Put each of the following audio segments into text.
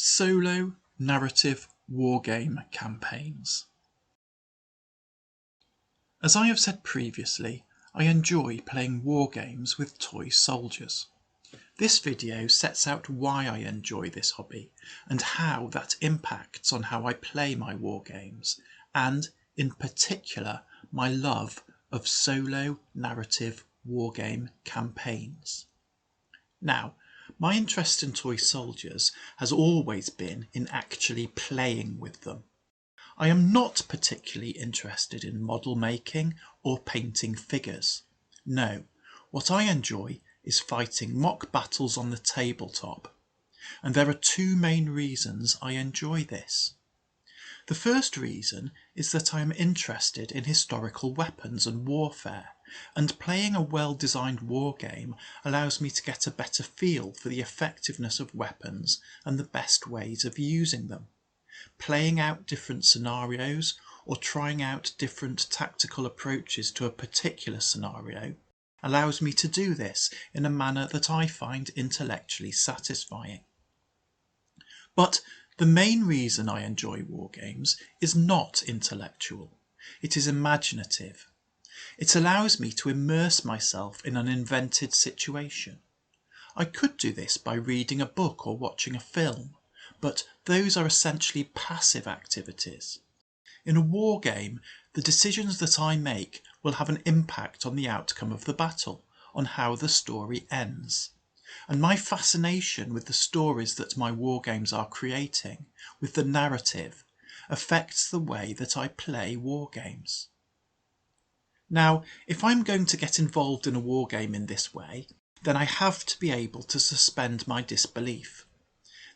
Solo narrative wargame campaigns. As I have said previously, I enjoy playing wargames with toy soldiers. This video sets out why I enjoy this hobby and how that impacts on how I play my wargames, and in particular my love of solo narrative wargame campaigns. Now, my interest in toy soldiers has always been in actually playing with them. I am not particularly interested in model making or painting figures. No, what I enjoy is fighting mock battles on the tabletop. And there are two main reasons I enjoy this. The first reason is that I am interested in historical weapons and warfare, and playing a well-designed wargame allows me to get a better feel for the effectiveness of weapons and the best ways of using them. Playing out different scenarios or trying out different tactical approaches to a particular scenario allows me to do this in a manner that I find intellectually satisfying. But the main reason I enjoy wargames is not intellectual, it is imaginative. It allows me to immerse myself in an invented situation. I could do this by reading a book or watching a film, but those are essentially passive activities. In a wargame, the decisions that I make will have an impact on the outcome of the battle, on how the story ends. And my fascination with the stories that my wargames are creating, with the narrative, affects the way that I play wargames. Now, if I'm going to get involved in a wargame in this way, then I have to be able to suspend my disbelief.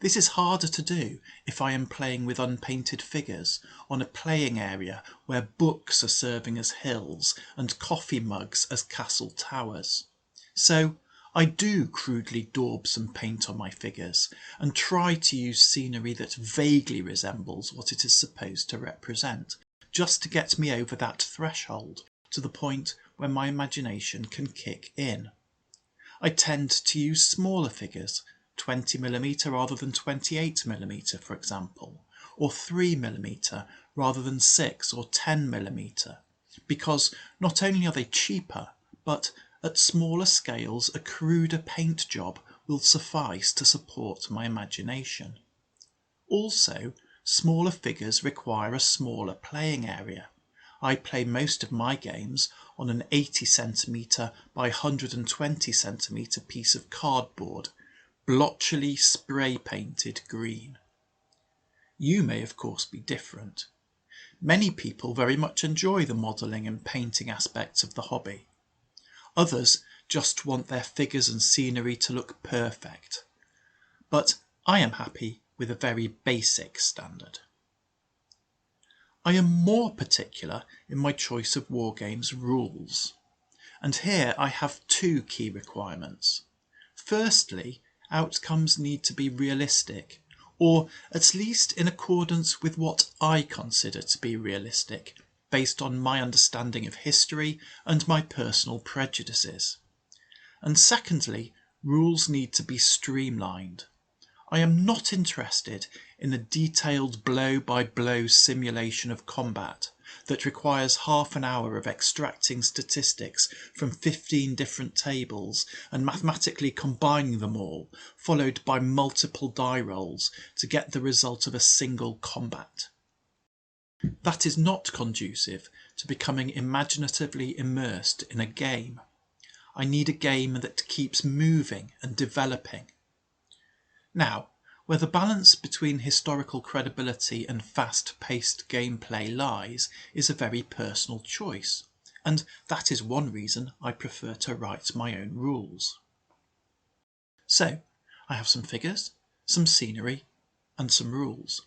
This is harder to do if I am playing with unpainted figures on a playing area where books are serving as hills and coffee mugs as castle towers. So I do crudely daub some paint on my figures and try to use scenery that vaguely resembles what it is supposed to represent, just to get me over that threshold to the point where my imagination can kick in. I tend to use smaller figures, 20mm rather than 28mm for example, or 3mm rather than 6 or 10mm, because not only are they cheaper, but at smaller scales a cruder paint job will suffice to support my imagination. Also, smaller figures require a smaller playing area. I play most of my games on an 80cm by 120cm piece of cardboard, blotchily spray painted green. You may of course be different. Many people very much enjoy the modelling and painting aspects of the hobby. Others just want their figures and scenery to look perfect. But I am happy with a very basic standard. I am more particular in my choice of wargames rules, and here I have two key requirements. Firstly, outcomes need to be realistic, or at least in accordance with what I consider to be realistic, based on my understanding of history and my personal prejudices. And secondly, rules need to be streamlined. I am not interested in a detailed blow-by-blow simulation of combat that requires half an hour of extracting statistics from 15 different tables and mathematically combining them all, followed by multiple die rolls to get the result of a single combat. That is not conducive to becoming imaginatively immersed in a game. I need a game that keeps moving and developing. Now, where the balance between historical credibility and fast-paced gameplay lies is a very personal choice, and that is one reason I prefer to write my own rules. So, I have some figures, some scenery, and some rules.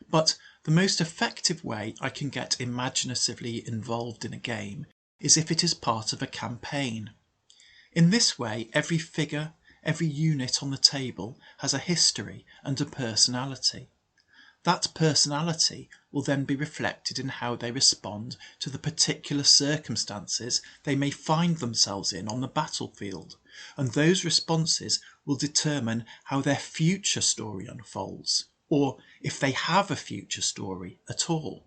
But the most effective way I can get imaginatively involved in a game is if it is part of a campaign. In this way, every figure, every unit on the table has a history and a personality. That personality will then be reflected in how they respond to the particular circumstances they may find themselves in on the battlefield, and those responses will determine how their future story unfolds, or if they have a future story at all.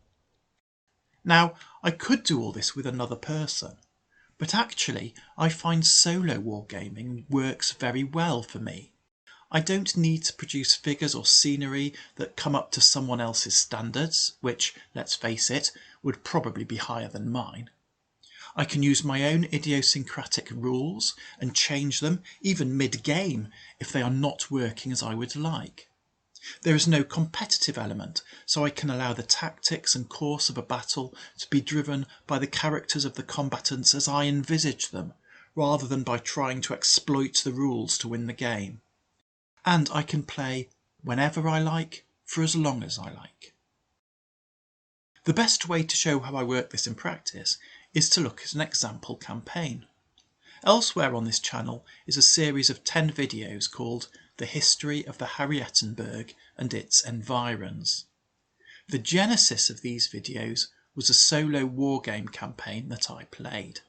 Now, I could do all this with another person, but actually I find solo wargaming works very well for me. I don't need to produce figures or scenery that come up to someone else's standards, which, let's face it, would probably be higher than mine. I can use my own idiosyncratic rules and change them, even mid-game, if they are not working as I would like. There is no competitive element, so I can allow the tactics and course of a battle to be driven by the characters of the combatants as I envisage them, rather than by trying to exploit the rules to win the game. And I can play whenever I like, for as long as I like. The best way to show how I work this in practice is to look at an example campaign. Elsewhere on this channel is a series of 10 videos called The History of the Harrietenberg and its Environs. The genesis of these videos was a solo wargame campaign that I played.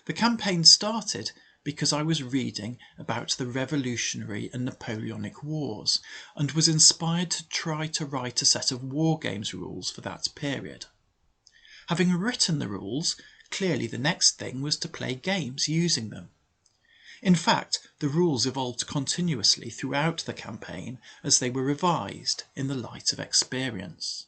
The campaign started because I was reading about the Revolutionary and Napoleonic Wars and was inspired to try to write a set of wargames rules for that period. Having written the rules, clearly the next thing was to play games using them. In fact, the rules evolved continuously throughout the campaign as they were revised in the light of experience.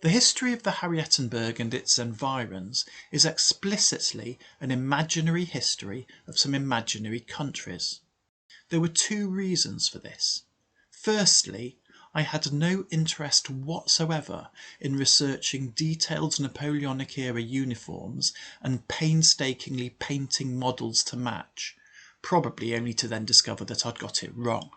The history of the Harrietenberg and its environs is explicitly an imaginary history of some imaginary countries. There were two reasons for this. Firstly, I had no interest whatsoever in researching detailed Napoleonic-era uniforms and painstakingly painting models to match, probably only to then discover that I'd got it wrong.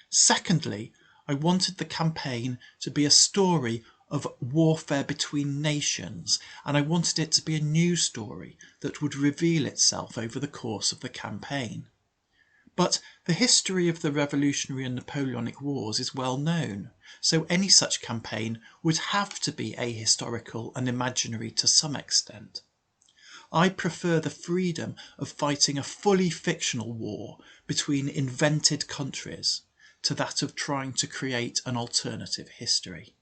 Secondly, I wanted the campaign to be a story of warfare between nations, and I wanted it to be a new story that would reveal itself over the course of the campaign. But the history of the Revolutionary and Napoleonic Wars is well known, so any such campaign would have to be ahistorical and imaginary to some extent. I prefer the freedom of fighting a fully fictional war between invented countries to that of trying to create an alternative history.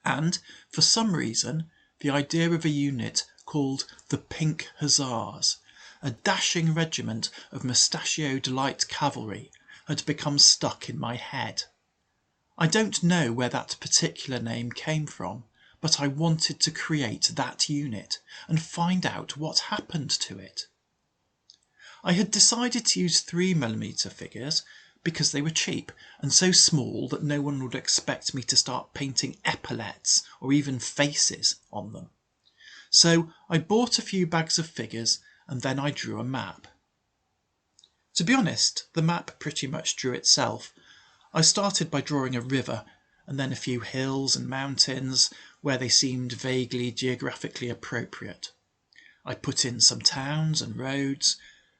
And, for some reason, the idea of a unit called the Pink Hussars, a dashing regiment of mustachioed light cavalry, had become stuck in my head. I don't know where that particular name came from, but I wanted to create that unit and find out what happened to it. I had decided to use 3mm figures because they were cheap and so small that no one would expect me to start painting epaulets or even faces on them. So I bought a few bags of figures and then I drew a map. To be honest, the map pretty much drew itself. I started by drawing a river and then a few hills and mountains where they seemed vaguely geographically appropriate. I put in some towns and roads,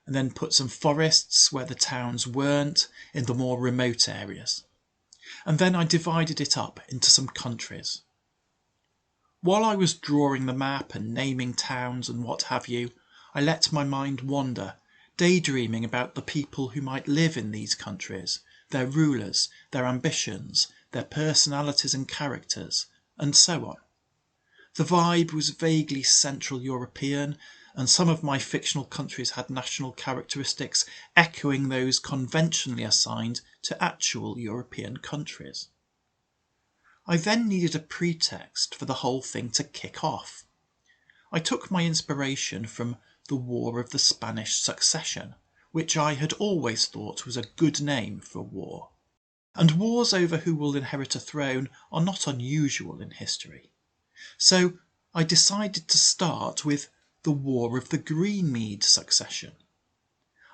and then put some forests where the towns weren't, in the more remote areas. And then I divided it up into some countries. While I was drawing the map and naming towns and what have you, I let my mind wander, daydreaming about the people who might live in these countries, their rulers, their ambitions, their personalities and characters, and so on. The vibe was vaguely Central European, and some of my fictional countries had national characteristics echoing those conventionally assigned to actual European countries. I then needed a pretext for the whole thing to kick off. I took my inspiration from the War of the Spanish Succession, which I had always thought was a good name for war. And wars over who will inherit a throne are not unusual in history. So I decided to start with the War of the Greenmead Succession.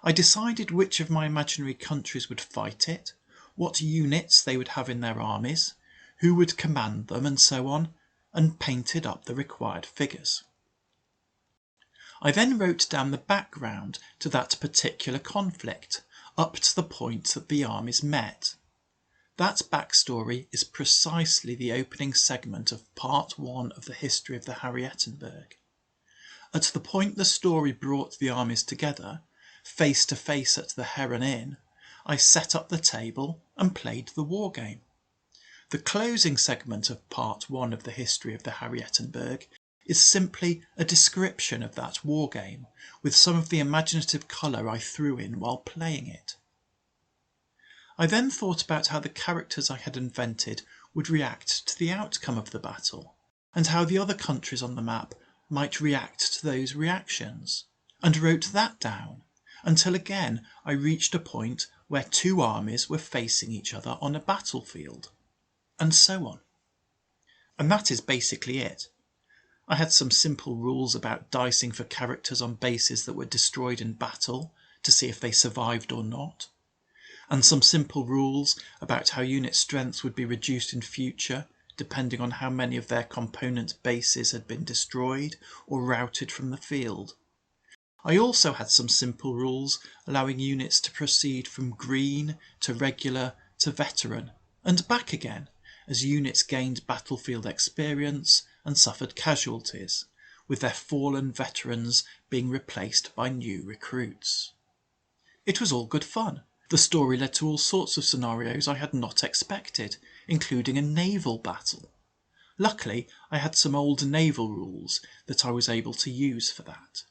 I decided which of my imaginary countries would fight it, what units they would have in their armies, who would command them, and so on, and painted up the required figures. I then wrote down the background to that particular conflict, up to the point that the armies met. That backstory is precisely the opening segment of part 1 of the history of the Harrietenberg. At the point the story brought the armies together, face to face at the Heron Inn, I set up the table and played the wargame. The closing segment of part 1 of the history of the Harrietenberg is simply a description of that wargame, with some of the imaginative colour I threw in while playing it. I then thought about how the characters I had invented would react to the outcome of the battle, and how the other countries on the map might react to those reactions, and wrote that down, until again I reached a point where two armies were facing each other on a battlefield, and so on. And that is basically it. I had some simple rules about dicing for characters on bases that were destroyed in battle to see if they survived or not, and some simple rules about how unit strengths would be reduced in future depending on how many of their component bases had been destroyed or routed from the field. I also had some simple rules allowing units to proceed from green to regular to veteran and back again as units gained battlefield experience and suffered casualties, with their fallen veterans being replaced by new recruits. It was all good fun. The story led to all sorts of scenarios I had not expected, including a naval battle. Luckily, I had some old naval rules that I was able to use for that.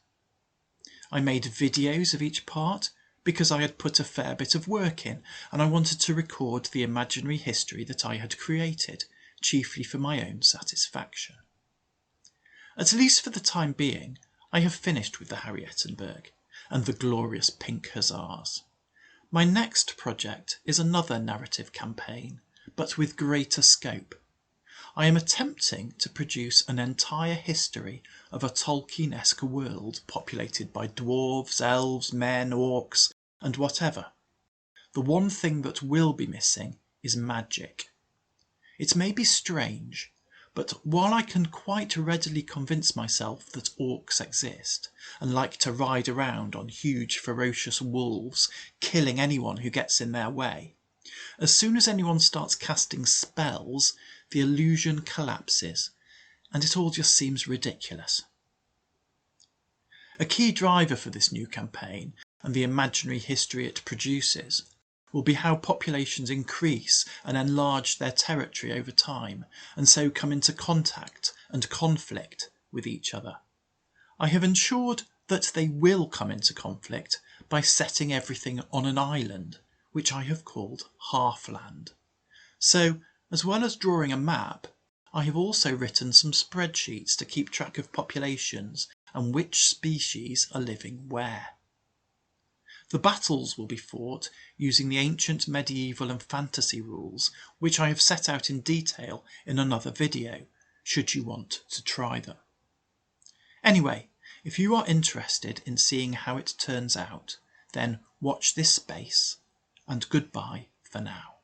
I made videos of each part because I had put a fair bit of work in, and I wanted to record the imaginary history that I had created, chiefly for my own satisfaction. At least for the time being, I have finished with the Harrietenberg and the glorious pink hussars. My next project is another narrative campaign, but with greater scope. I am attempting to produce an entire history of a Tolkien-esque world populated by dwarves, elves, men, orcs, and whatever. The one thing that will be missing is magic. It may be strange, but while I can quite readily convince myself that orcs exist and like to ride around on huge ferocious wolves, killing anyone who gets in their way, as soon as anyone starts casting spells, the illusion collapses, and it all just seems ridiculous. A key driver for this new campaign, and the imaginary history it produces, will be how populations increase and enlarge their territory over time, and so come into contact and conflict with each other. I have ensured that they will come into conflict by setting everything on an island, which I have called Halfland. So, as well as drawing a map, I have also written some spreadsheets to keep track of populations and which species are living where. The battles will be fought using the ancient medieval and fantasy rules, which I have set out in detail in another video, should you want to try them. Anyway, if you are interested in seeing how it turns out, then watch this space, and goodbye for now.